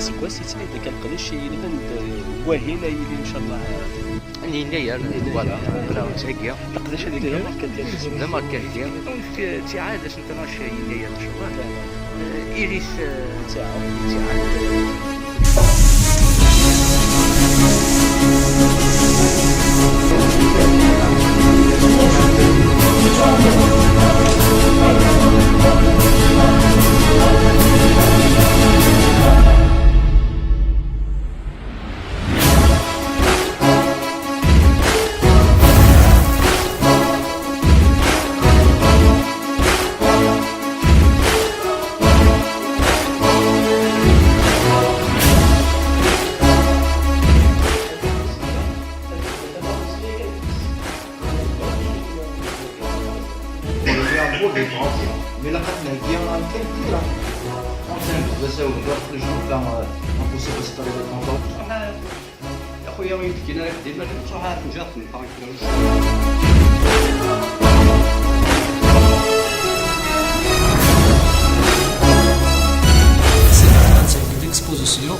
سكواسيتي اذا كان قدر شي لبن واهله يلي ان شاء الله نينيا فوالا بلا تاكيا تقدرش هذيك الماركه ديال لا ماركه ديال دونك تعاد انت ماشي نينيا ان شاء الله ايريس تعاد Mais la carte n'est bien quelle là. بس هو داخل الجو كان امبوسيبل ستاري بالكونتور يا خويا وين كاين لك ديما تروح عارف نجات نطاق C'est l'exposition.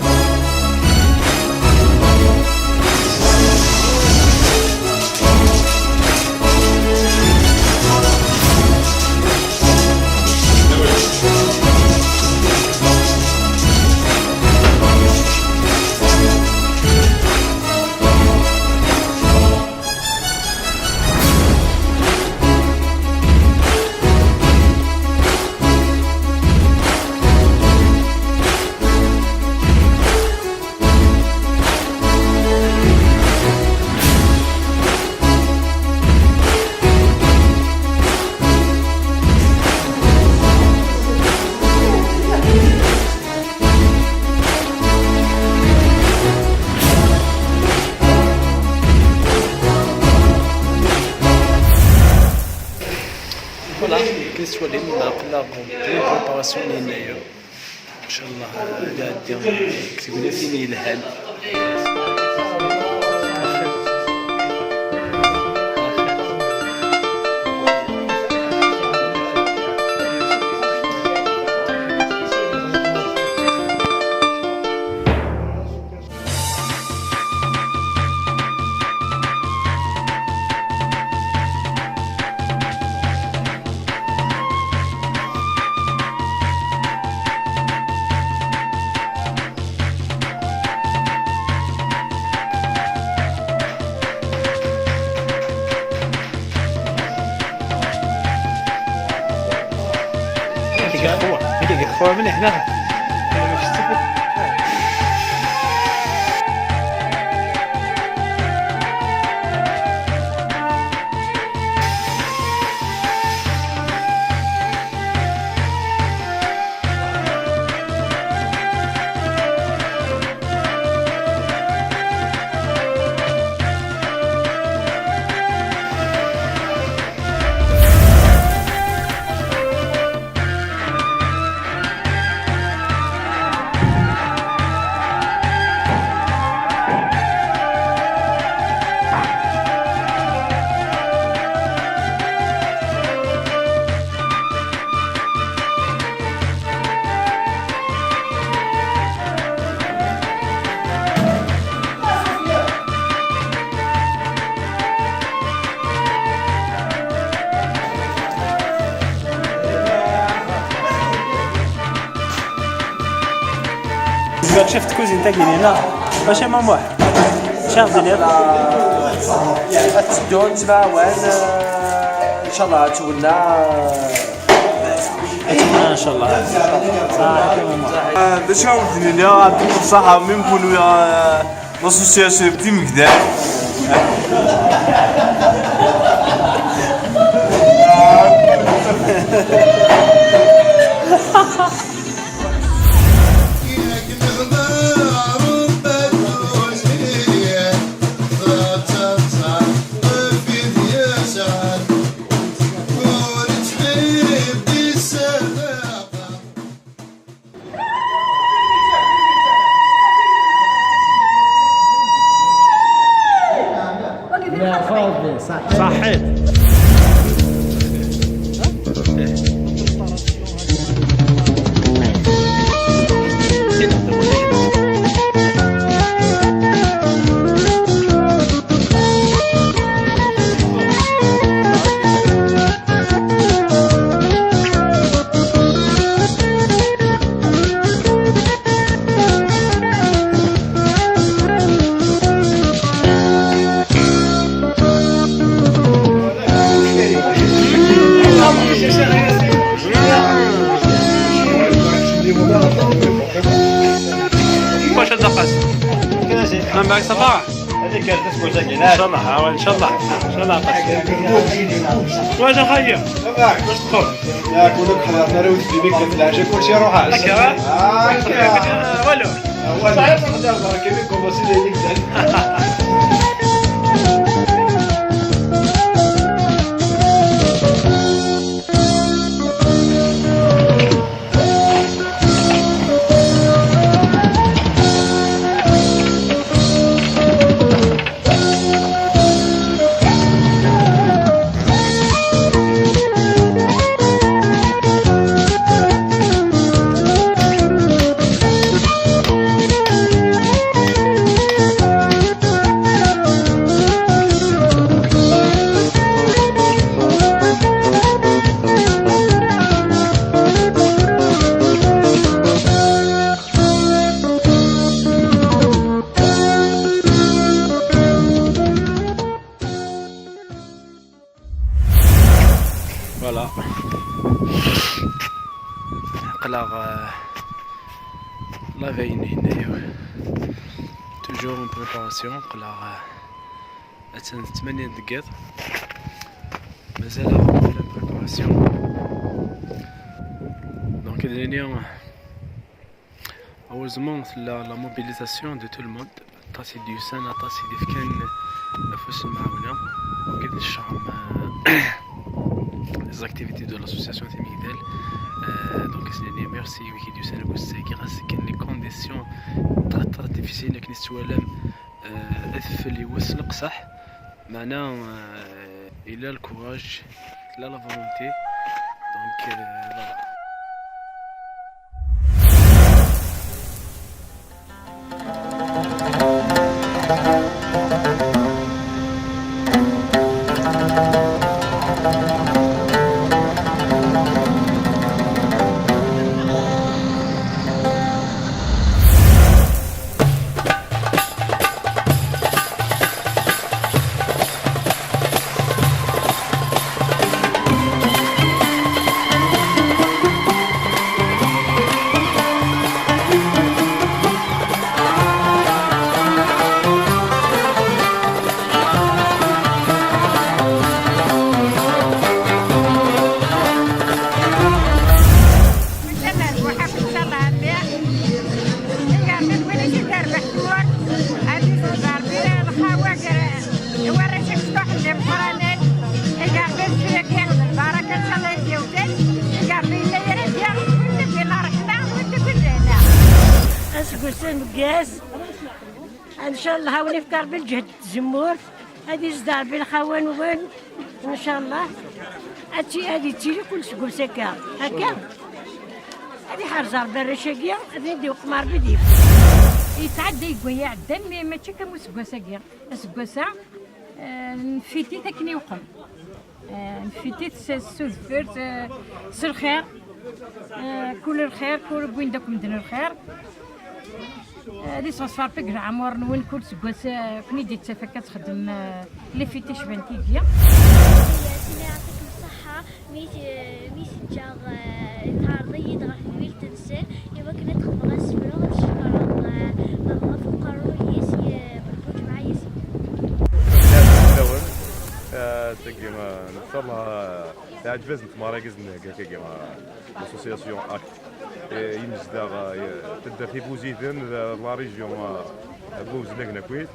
فوالا كنسوا لي قبل بريباراسيون اللي هنايا ان شاء الله غادي كتبوا لنا فين يلهان هو من هنا شفت كوزين تاكين هنا واش مام واحد شاف ديال التدون تبع وين ان شاء الله تولنا ان شاء الله باش عاودني غادي بصح مي نكونوا لاسوسياسيون بدي مكدا تمام معك صباح؟ هذيك كانت تسمع ان ساكنات شاء الله ان شاء الله ان شاء الله. واش اخيا؟ واش تقول؟ ياك ولك حضرنا راه ودي بك كتلاعجب كلشي روح هكا والو صحيح نقدر كيفين كومبوسي ليك فوالا قلاغ لا فين هنايا توجور اون بريباراسيون قلاغ اتن 8 دقائق مازال لا بريباراسيون. دونك اليوم heureusement la mobilisation de tout le monde طاسي ديوسان طاسي ديفكان نفس المعاونة وكذا الشعب les activités de l'association Timigdel. Donc c'est merci wiki du Sénégal qui grâce à les conditions très difficiles que نستوالم اللي يوصل قصح معناه il a le courage, il a la volonté. Donc voilà. ان شاء الله هاوني افطر بالجهد الزمور هذه زدار بالخوان وين ان شاء الله هذه تيجي كل سكول سكا هكا هذه حرزار برشاقيه هذه دي قمار بديف يتعدى يقويا عدن ماشي كمو سكواسا كيا سكواسا نفيتي تاكني وقم نفيتي تسوذفر الخير كل الخير كل بوين داك مدن الخير هذه صار فيك عمر نون كل سكواسا كني ديت تفكا تخدم لي فيتي شبانتي كيا سيدي يعطيك الصحة ميت جاغ تعرضي يدغى في ويل تنسى يبا كنا تخبغ السفرة الشكرة ما فقروا يسي بربوج مع يسي تاكي ما ان شاء الله تعجبز مراكز كيما لاسوسياسيون اكت يمزدا تبدا في بوزيدن لا ريجيون بوز لكنا كويت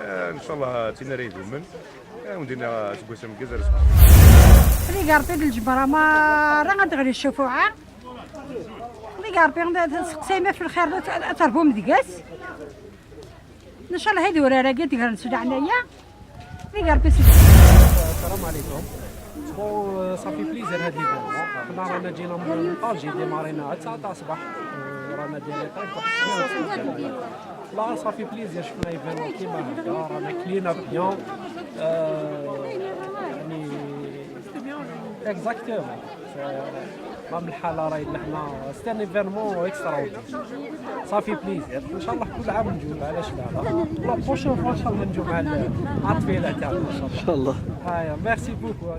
ان شاء الله تينا ريد من وندينا سكوسه من الجزائر اللي قاربي الجبره ما راه غتغري الشفوعه اللي قاربي سقسيمه في الخير تربو مدقاس ان شاء الله هذه ورا قد نسد عنايا اللي قاربي السلام عليكم. صافي بليزير هاد ليفينمون حنا رانا جينا من طنجة ديمارينا 9 تاع الصباح رانا دايرين طريق لا صافي بليزير شفنا ايفينمون كيما هكا رانا كلينا بيان يعني اكزاكتومون من الحاله راهي حنا سيت ان ايفينمون اكسترا صافي بليزير ان شاء الله كل عام نجيو علاش لا لا بروشين فوا ان شاء الله نجيو مع الطفيله تاعنا ان شاء الله هايا ميرسي بوكو.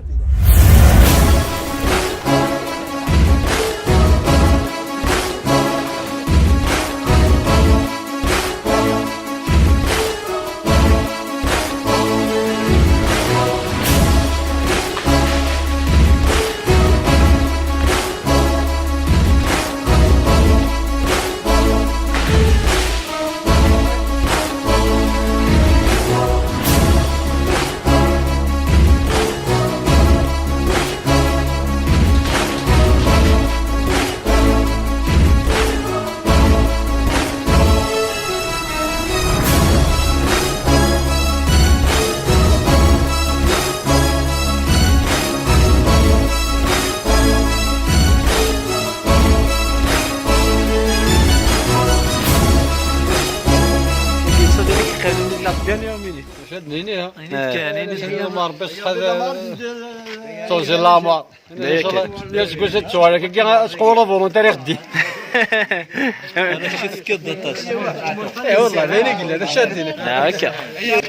شدني كاينين ما ربيش هذا توزي لامار يا سكوت السؤال كي اسكولو فولونتير خدي انا شفت كذا طاس اي والله لا نقول هذا شادني هكا يا